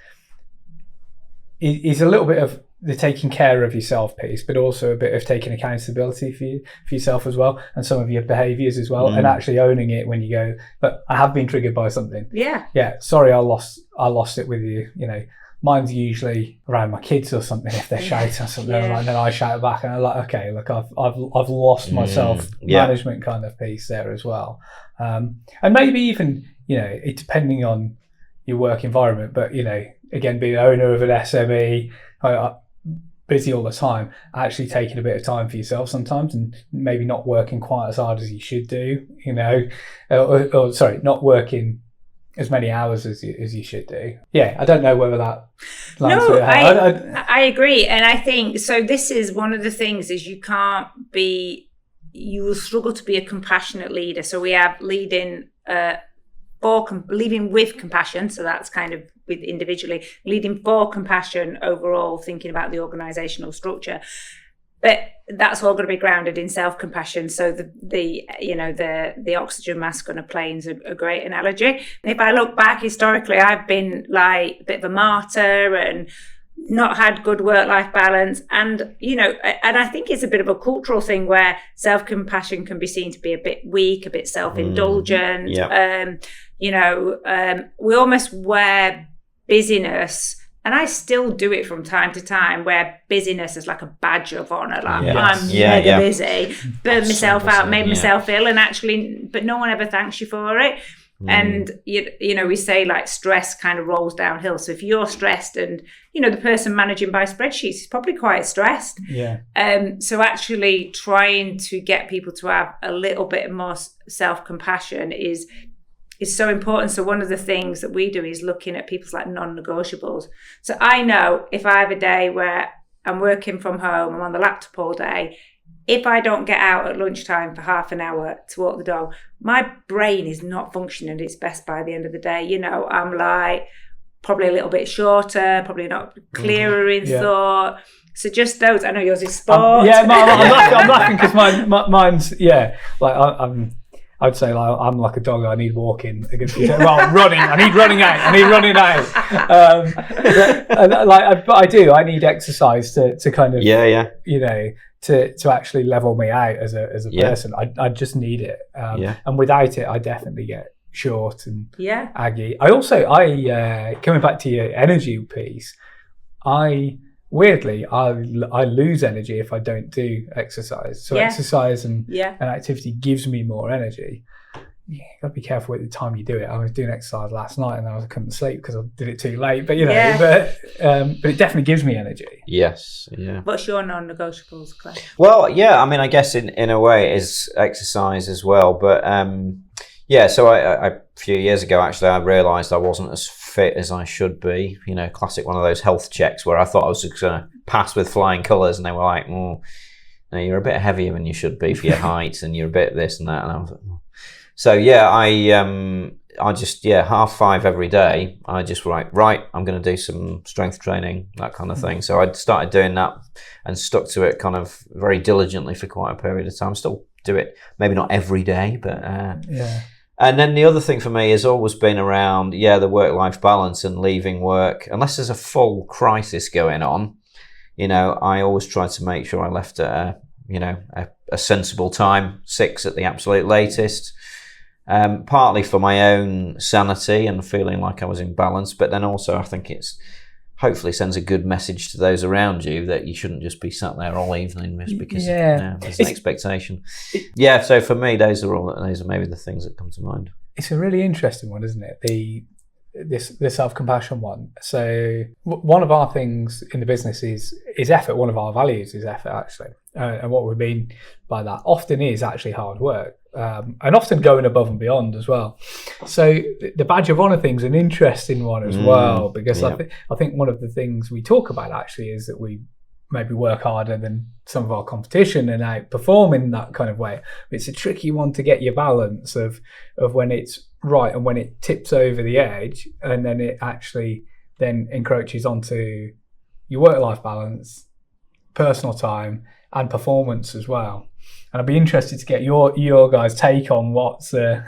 a little bit of the taking care of yourself piece, but also a bit of taking accountability for yourself as well, and some of your behaviours as well, and actually owning it when you go, but I have been triggered by something. Yeah. Sorry, I lost it with you. Mine's usually around my kids or something, if they're shouting or something, and then I shout back, and I'm like, okay, look, I've lost my self management kind of piece there as well, and maybe even it depending on your work environment, but again, being owner of an SME. Busy all the time, actually taking a bit of time for yourself sometimes, and maybe not working quite as hard as you should do, not working as many hours as you should do. I don't know whether that lands with it. I agree, and I think so. This is one of the things: is you will struggle to be a compassionate leader. So we have leading with compassion, so that's kind of with individually, leading for compassion overall, thinking about the organizational structure, but that's all going to be grounded in self-compassion. So the oxygen mask on a plane's a great analogy. And if I look back historically, I've been like a bit of a martyr and not had good work-life balance, and and I think it's a bit of a cultural thing where self-compassion can be seen to be a bit weak, a bit self-indulgent. We almost wear busyness, and I still do it from time to time, where busyness is like a badge of honor, like I'm mega busy, burned myself out, made myself ill, and actually, but no one ever thanks you for it. And we say like stress kind of rolls downhill. So if you're stressed, and the person managing by spreadsheets is probably quite stressed. So actually trying to get people to have a little bit more self-compassion is so important. So one of the things that we do is looking at people's like non-negotiables. So I know if I have a day where I'm working from home, I'm on the laptop all day, if I don't get out at lunchtime for half an hour to walk the dog, my brain is not functioning at its best by the end of the day. I'm like probably a little bit shorter, probably not clearer in thought. So just those. I know yours is sport. I'm laughing because mine's I'd say like I'm like a dog. I need walking. Running. I need running out. But I do. I need exercise to kind of to actually level me out as a person. I just need it. And without it, I definitely get short and aggy. I coming back to your energy piece, weirdly, I lose energy if I don't do exercise. So exercise and activity gives me more energy. You got to be careful with the time you do it. I was doing exercise last night and I couldn't sleep because I did it too late. But but it definitely gives me energy. Yes, yeah. What's your non-negotiables, Clem? Well, I mean, I guess in a way it is exercise as well. But so I a few years ago, actually, I realised I wasn't as fit as I should be. Classic one of those health checks where I thought I was just going to pass with flying colours, and they were like, no, you're a bit heavier than you should be for your height, and you're a bit this and that. And I was like, so I just 5:30 every day. I just right, I'm going to do some strength training, that kind of thing. So I started doing that and stuck to it kind of very diligently for quite a period of time. Still do it, maybe not every day, but And then the other thing for me has always been around, the work-life balance and leaving work. Unless there's a full crisis going on, I always try to make sure I left at a sensible time, 6 at the absolute latest. Partly for my own sanity and feeling like I was in balance, but then also I think it's hopefully sends a good message to those around you that you shouldn't just be sat there all evening just because there's an expectation. So for me, those are maybe the things that come to mind. It's a really interesting one, isn't it? The self-compassion one. So one of our things in the business is effort. One of our values is effort, actually. And what we mean by that often is actually hard work. And often going above and beyond as well. So the badge of honour thing's an interesting one as well, because I think one of the things we talk about actually is that we maybe work harder than some of our competition and outperform in that kind of way. It's a tricky one to get your balance of when it's right, and when it tips over the edge, and then it actually then encroaches onto your work-life balance, personal time, and performance as well. And I'd be interested to get your guys' take on what's because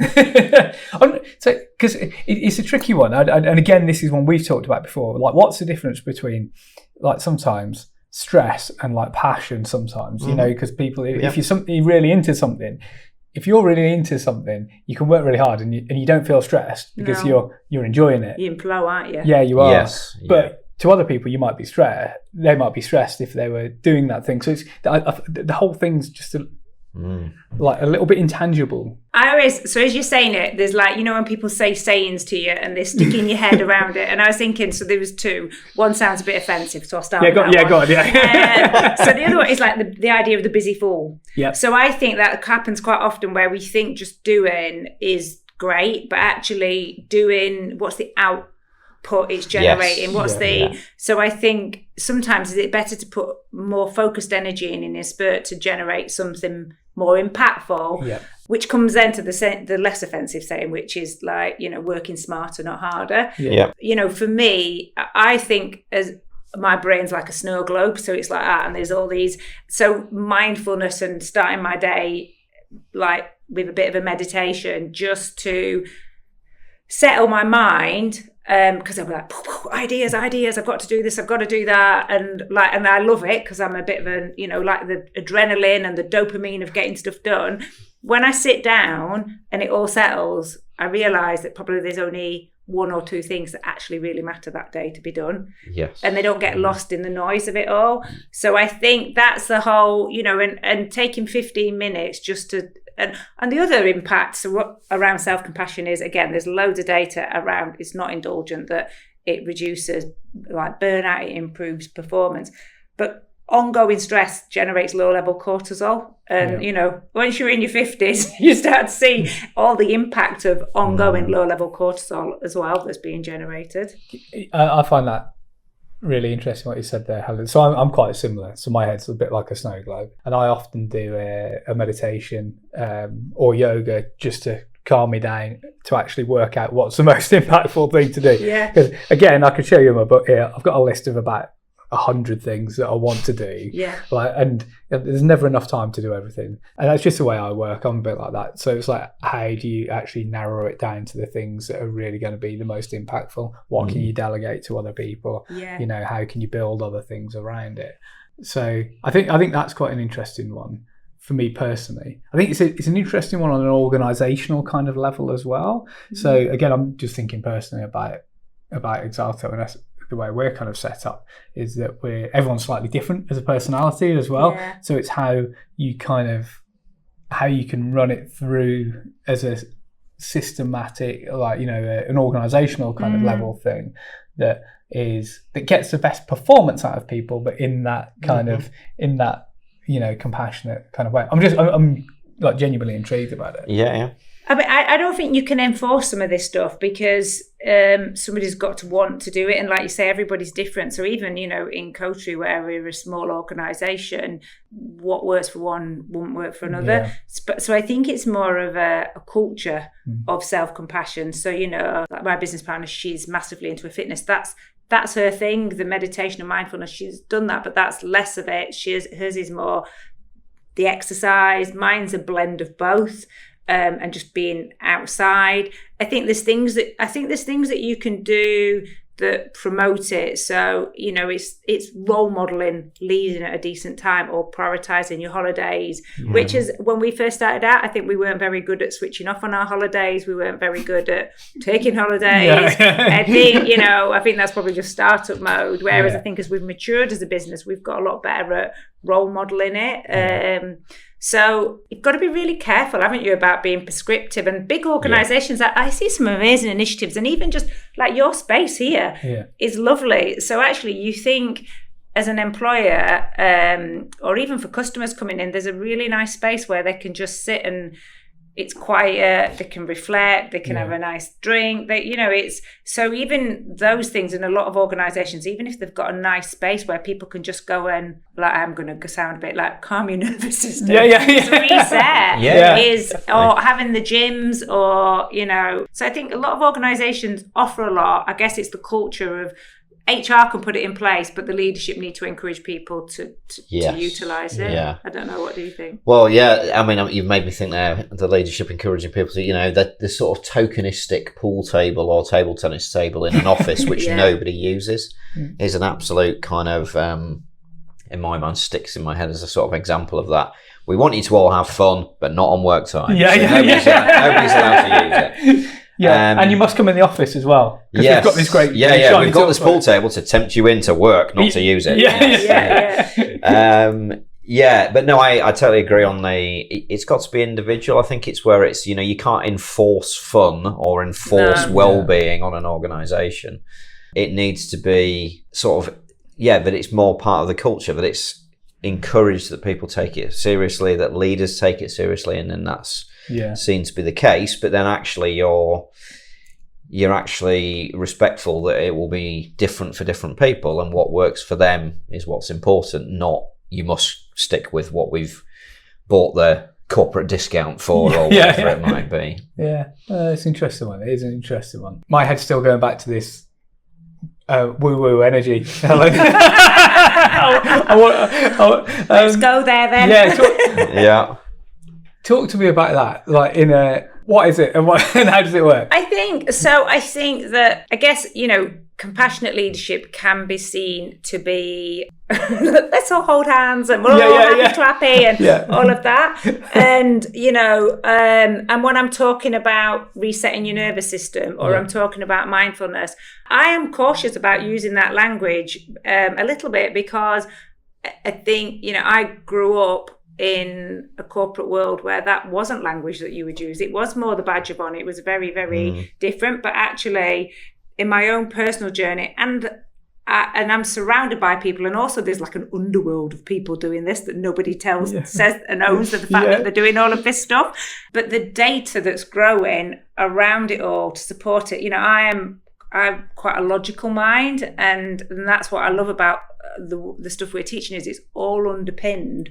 it's a tricky one. And again, this is one we've talked about before. Like, what's the difference between, like, sometimes stress and like passion? Sometimes, you know, because people, if you're really into something, you can work really hard and you don't feel stressed because you're enjoying it. You're in flow, aren't you? Yeah, you are. Yes. But to other people, you might be stressed. They might be stressed if they were doing that thing. So it's the whole thing's just like a little bit intangible. So as you're saying it, there's like, you know, when people say sayings to you and they're sticking your head around it. And I was thinking, so there was two. One sounds a bit offensive, so I'll start with that one. Go on. So the other one is like the idea of the busy fool. Yeah. So I think that happens quite often where we think just doing is great, but actually doing, what's the output it's generating? So I think sometimes is it better to put more focused energy in a spurt to generate something more impactful, which comes then to the less offensive saying, which is like, you know, working smarter, not harder. You know, for me, I think as my brain's like a snow globe, so it's like that, and there's all these, so mindfulness and starting my day like with a bit of a meditation just to settle my mind, because I'm like, ideas, I've got to do this, I've got to do that, and I love it because I'm a bit of a, you know, like the adrenaline and the dopamine of getting stuff done. When I sit down and it all settles, I realise that probably there's only one or two things that actually really matter that day to be done. Yes. And they don't get lost in the noise of it all. So I think that's the whole, you know, and taking 15 minutes just to, and the other impacts around self-compassion is, again, there's loads of data around, it's not indulgent, that it reduces like burnout, it improves performance. But ongoing stress generates low-level cortisol. And, you know, once you're in your 50s, you start to see all the impact of ongoing low-level cortisol as well that's being generated. I find that really interesting what you said there, Helen. So I'm quite similar. So my head's a bit like a snow globe, and I often do a meditation or yoga just to calm me down, to actually work out what's the most impactful thing to do. Because again, I could show you my book here. I've got a list of about 100 things that I want to do. And there's never enough time to do everything. And that's just the way I work. I'm a bit like that. So it's like, how do you actually narrow it down to the things that are really going to be the most impactful? What can you delegate to other people? You know, how can you build other things around it? So I think that's quite an interesting one for me personally. I think it's an interesting one on an organizational kind of level as well. So again, I'm just thinking personally about Exalto, and that's the way we're kind of set up, is that everyone's slightly different as a personality as well. So it's how you can run it through as a systematic, like, you know, an organizational kind of level thing that gets the best performance out of people, but in that kind of, in that, you know, compassionate kind of way. I'm like genuinely intrigued about it. I mean, I don't think you can enforce some of this stuff because somebody's got to want to do it. And like you say, everybody's different. So even, you know, in Coterie, where we're a small organisation, what works for one won't work for another. So I think it's more of a culture of self-compassion. So, you know, like my business partner, she's massively into fitness. That's her thing, the meditation and mindfulness. She's done that, but that's less of it. Hers is more the exercise. Mine's a blend of both. And just being outside. I think there's things that you can do that promote it. So, you know, it's role modeling, leading at a decent time, or prioritizing your holidays, which is, when we first started out, I think we weren't very good at switching off on our holidays. We weren't very good at taking holidays. I think that's probably just startup mode. Whereas I think as we've matured as a business, we've got a lot better at role modeling it. So you've got to be really careful, haven't you, about being prescriptive. And big organisations, I see some amazing initiatives, and even just like your space here is lovely. So actually, you think as an employer, or even for customers coming in, there's a really nice space where they can just sit and it's quiet, they can reflect, they can have a nice drink. They, it's so even those things in a lot of organisations, even if they've got a nice space where people can just go and, like, I'm going to sound a bit like calm your nervous system. Reset or having the gyms or, So I think a lot of organisations offer a lot. I guess it's the culture of HR can put it in place, but the leadership need to encourage people to utilise it. Yeah. I don't know. What do you think? Well, I mean, you've made me think there, the leadership encouraging people to, the sort of tokenistic pool table or table tennis table in an office, which nobody uses, is an absolute kind of, in my mind, sticks in my head as a sort of example of that. We want you to all have fun, but not on work time. Nobody's allowed to use it. Yeah, and you must come in the office as well. Yes. We've got this great... we've got this pool table to tempt you into work, not to use it. But no, I totally agree on it's got to be individual. I think it's where it's, you can't enforce fun or enforce well-being on an organisation. It needs to be sort of, but it's more part of the culture, that it's encouraged that people take it seriously, that leaders take it seriously, and then that's seems to be the case. But then actually you're actually respectful that it will be different for different people, and what works for them is what's important, not you must stick with what we've bought the corporate discount for or whatever it might be. It's an interesting one. It is an interesting one. My head's still going back to this woo-woo energy. Let's go there then. Talk to me about that. Like, what is it and how does it work? I think that, I guess, compassionate leadership can be seen to be let's all hold hands and we're all happy clappy and all of that. And, and when I'm talking about resetting your nervous system or I'm talking about mindfulness, I am cautious about using that language a little bit, because I think, I grew up in a corporate world where that wasn't language that you would use. It was more the badge of honour. It was very, very different. But actually, in my own personal journey, and I'm surrounded by people, and also there's like an underworld of people doing this that nobody says and owns the fact that they're doing all of this stuff. But the data that's growing around it all to support it, I'm quite a logical mind, and that's what I love about the stuff we're teaching, is it's all underpinned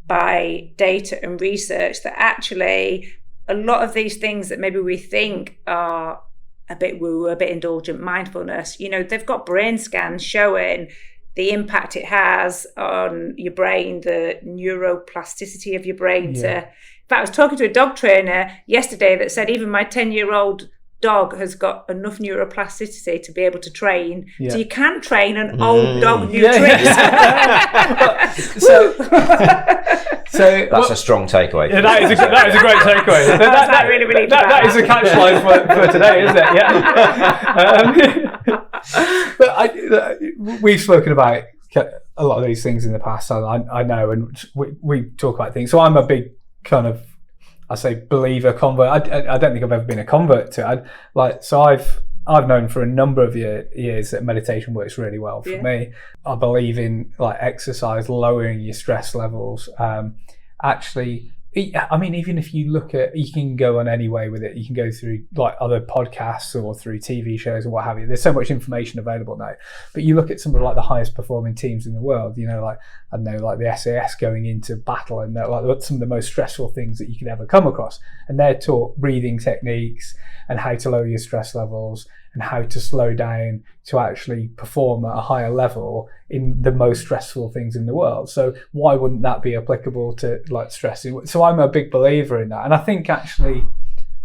by data and research, that actually a lot of these things that maybe we think are a bit woo, a bit indulgent, mindfulness, they've got brain scans showing the impact it has on your brain, the neuroplasticity of your brain. In fact, I was talking to a dog trainer yesterday that said even my 10-year-old dog has got enough neuroplasticity to be able to train. So you can train an old dog new tricks. So that's a strong takeaway. That is a great takeaway. That really that is a catchline for today, isn't it? But we've spoken about a lot of these things in the past. I know, and we talk about things. So I'm a big kind of, I say, believer, convert. I don't think I've ever been a convert to it. So I've known for a number of years that meditation works really well for me. I believe in exercise, lowering your stress levels. Actually, I mean, even if you look at, you can go on any way with it. You can go through other podcasts or through TV shows or what have you. There's so much information available now. But you look at some of the highest performing teams in the world, the SAS going into battle, and they're some of the most stressful things that you could ever come across. And they're taught breathing techniques and how to lower your stress levels and how to slow down to actually perform at a higher level in the most stressful things in the world. So why wouldn't that be applicable to stressing? So I'm a big believer in that. And I think actually,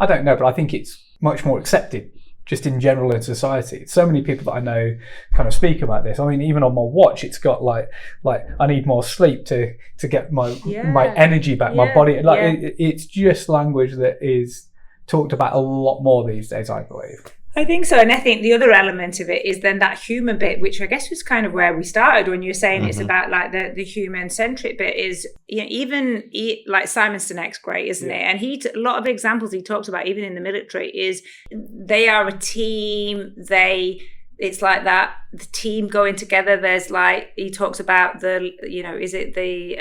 I don't know, but I think it's much more accepted just in general in society. So many people that I know kind of speak about this. I mean, even on my watch, it's got like I need more sleep to get my energy back, my body. It's just language that is talked about a lot more these days, I believe. I think so. And I think the other element of it is then that human bit, which I guess was kind of where we started when you were saying it's about the human centric bit, is even like Simon Sinek's great, isn't it? And a lot of examples he talks about, even in the military, is they are a team. They it's like that, the team going together. There's like, he talks about the, you know, is it the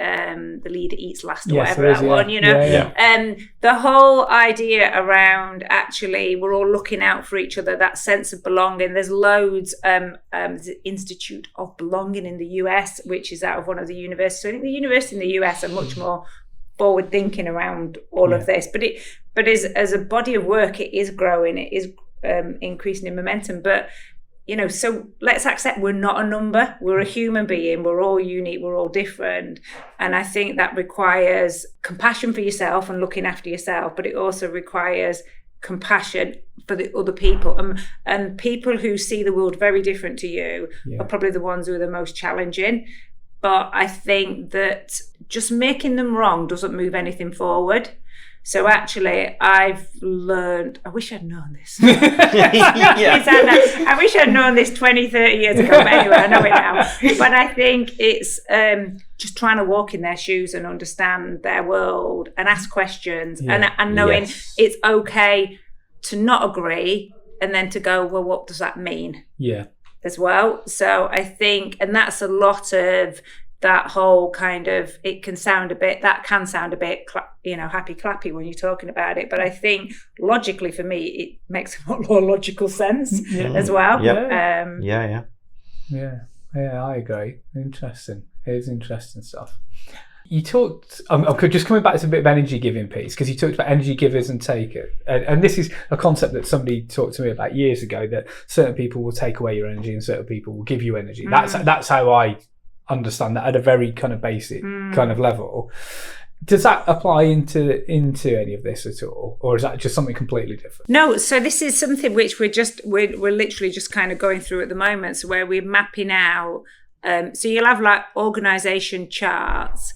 leader eats last or whatever that one, you know? The whole idea around actually we're all looking out for each other, that sense of belonging. There's loads, there's an Institute of Belonging in the US, which is out of one of the universities. So I think the universities in the US are much more forward thinking around all of this, but as a body of work, it is growing, it is increasing in momentum. But you know, so let's accept we're not a number, we're a human being, we're all unique, we're all different. And I think that requires compassion for yourself and looking after yourself, but it also requires compassion for the other people. And people who see the world very different to you are probably the ones who are the most challenging. But I think that just making them wrong doesn't move anything forward. So actually, I've learned, I wish I'd known this. I wish I'd known this 20, 30 years ago, but anyway, I know it now. But I think it's just trying to walk in their shoes and understand their world and ask questions and knowing it's okay to not agree and then to go, well, what does that mean? Yeah. As well. So I think, and that's a lot of that whole kind of, it can sound a bit happy clappy when you're talking about it, but I think logically for me it makes a lot more logical sense as well. I agree. Interesting. It is interesting stuff. You talked, just coming back to a bit of energy giving piece, because you talked about energy givers and takers, and this is a concept that somebody talked to me about years ago, that certain people will take away your energy and certain people will give you energy. That's how I understand that at a very kind of basic kind of level. Does that apply into any of this at all, or is that just something completely different? No, so this is something which we're literally just kind of going through at the moment, so where we're mapping out, so you'll have like organisation charts,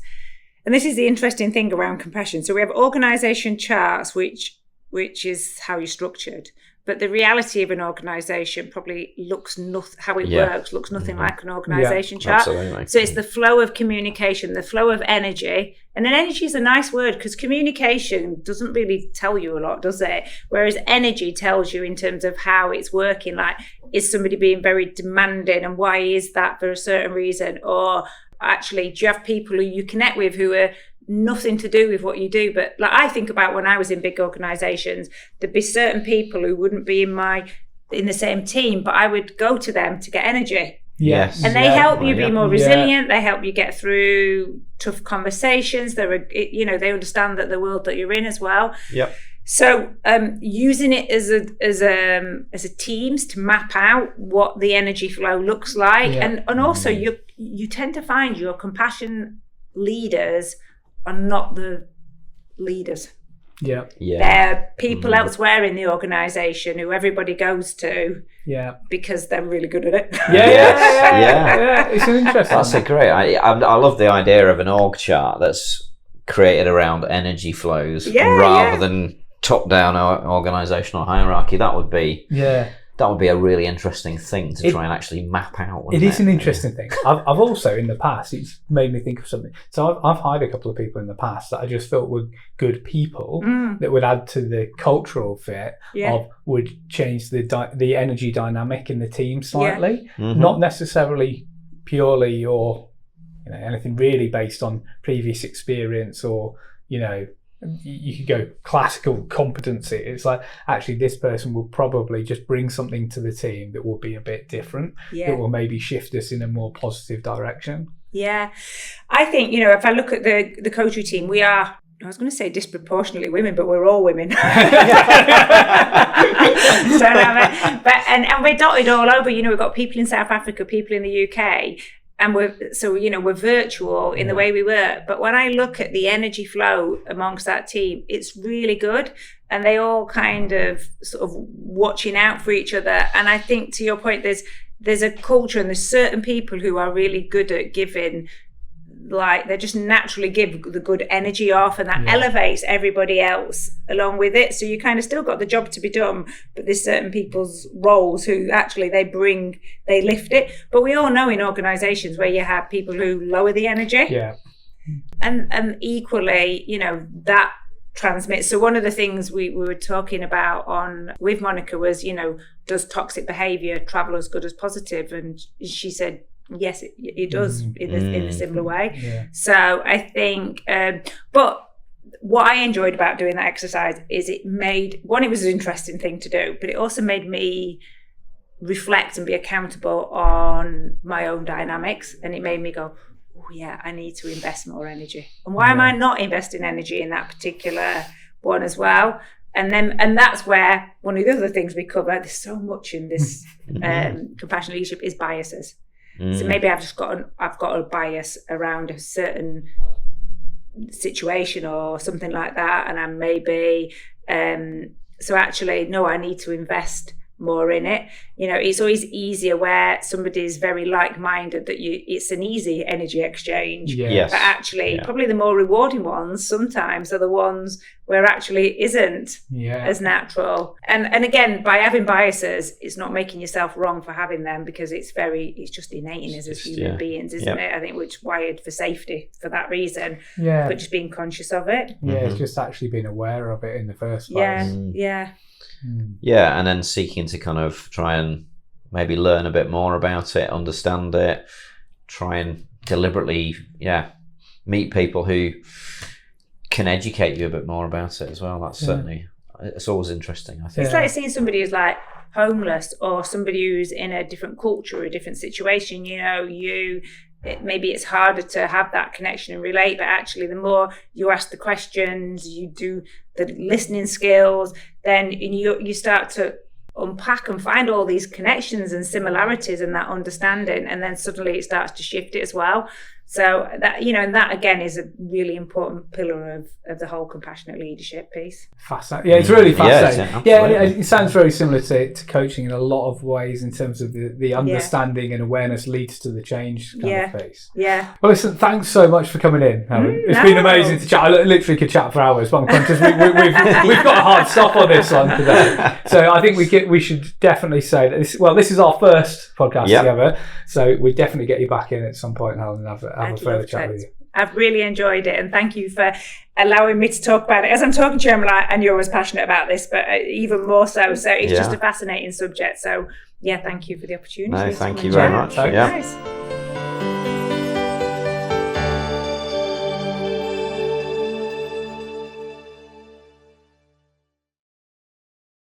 and this is the interesting thing around compassion. So we have organisation charts, which is how you're structured. But the reality of an organisation probably looks nothing like an organisation chart. Absolutely. So it's the flow of communication, the flow of energy. And then energy is a nice word because communication doesn't really tell you a lot, does it? Whereas energy tells you in terms of how it's working. Like, is somebody being very demanding, and why is that for a certain reason? Or actually, do you have people who you connect with who are nothing to do with what you do? But like, I think about when I was in big organisations, there'd be certain people who wouldn't be in the same team, but I would go to them to get energy. Yes. And they help you be more resilient. They help you get through tough conversations. They understand that the world that you're in as well. Yep. So using it as a teams to map out what the energy flow looks like, and also you tend to find your compassion leaders are not the leaders. They're people elsewhere in the organisation who everybody goes to because they're really good at it. It's interesting. That's great. I love the idea of an org chart that's created around energy flows rather than top-down organisational hierarchy. That would be a really interesting thing to try and actually map out. It is an interesting thing. I've also in the past, it's made me think of something. So I've hired a couple of people in the past that I just felt were good people that would add to the cultural fit would change the energy dynamic in the team slightly, not necessarily purely or anything really based on previous experience or you could go classical competency. It's like, actually, this person will probably just bring something to the team that will be a bit different, that will maybe shift us in a more positive direction. Yeah. I think, if I look at the Coterie team, we are, I was going to say disproportionately women, but we're all women. And we're dotted all over. We've got people in South Africa, people in the UK. And we're virtual in the way we work. But when I look at the energy flow amongst that team, it's really good. And they all kind of sort of watching out for each other. And I think, to your point, there's a culture and there's certain people who are really good at giving, like they just naturally give the good energy off, and that elevates everybody else along with it. So you kind of still got the job to be done, but there's certain people's roles who actually they lift it. But we all know in organisations where you have people who lower the energy, and equally, that transmit. So one of the things we were talking about with Monica was, does toxic behaviour travel as good as positive? And she said, yes, it does in a similar way. Yeah. So I think, but what I enjoyed about doing that exercise is it was an interesting thing to do, but it also made me reflect and be accountable on my own dynamics. And it made me go, oh yeah, I need to invest more energy. And why am I not investing energy in that particular one as well? And that's where one of the other things we cover, there's so much in this compassionate leadership, is biases. So maybe I've got a bias around a certain situation or something like that, and I'm maybe so actually no, I need to invest more in it. It's always easier where somebody's very like-minded that it's an easy energy exchange. Yes. But actually probably the more rewarding ones sometimes are the ones where actually isn't as natural. And again, by having biases, it's not making yourself wrong for having them, because it's just innate in us as human beings, isn't it? I think we're wired for safety for that reason. Yeah. But just being conscious of it. Yeah, it's just actually being aware of it in the first place. Yeah, and then seeking to kind of try and maybe learn a bit more about it, understand it, try and deliberately, meet people who can educate you a bit more about it as well. That's certainly, it's always interesting, I think. It's like seeing somebody who's like homeless, or somebody who's in a different culture or a different situation. Maybe it's harder to have that connection and relate, but actually the more you ask the questions, you do the listening skills, then you start to unpack and find all these connections and similarities and that understanding, and then suddenly it starts to shift it as well. So that, and that again is a really important pillar of the whole compassionate leadership piece. Fascinating. Yeah, it's really fascinating. Yeah, it sounds very similar to coaching in a lot of ways, in terms of the understanding and awareness leads to the change kind of piece. Yeah. Well, listen, thanks so much for coming in, Helen. It's been amazing to chat. I literally could chat for hours, but I'm conscious we've got a hard stop on this one today. So I think we should definitely say that this is our first podcast together. So we definitely get you back in at some point, Helen, and have a further chat with you. I've really enjoyed it, and thank you for allowing me to talk about it. As I'm talking to you, I'm like, and you're always passionate about this, but even more so. So it's just a fascinating subject. So thank you for the opportunity. No, thank you very much. Nice.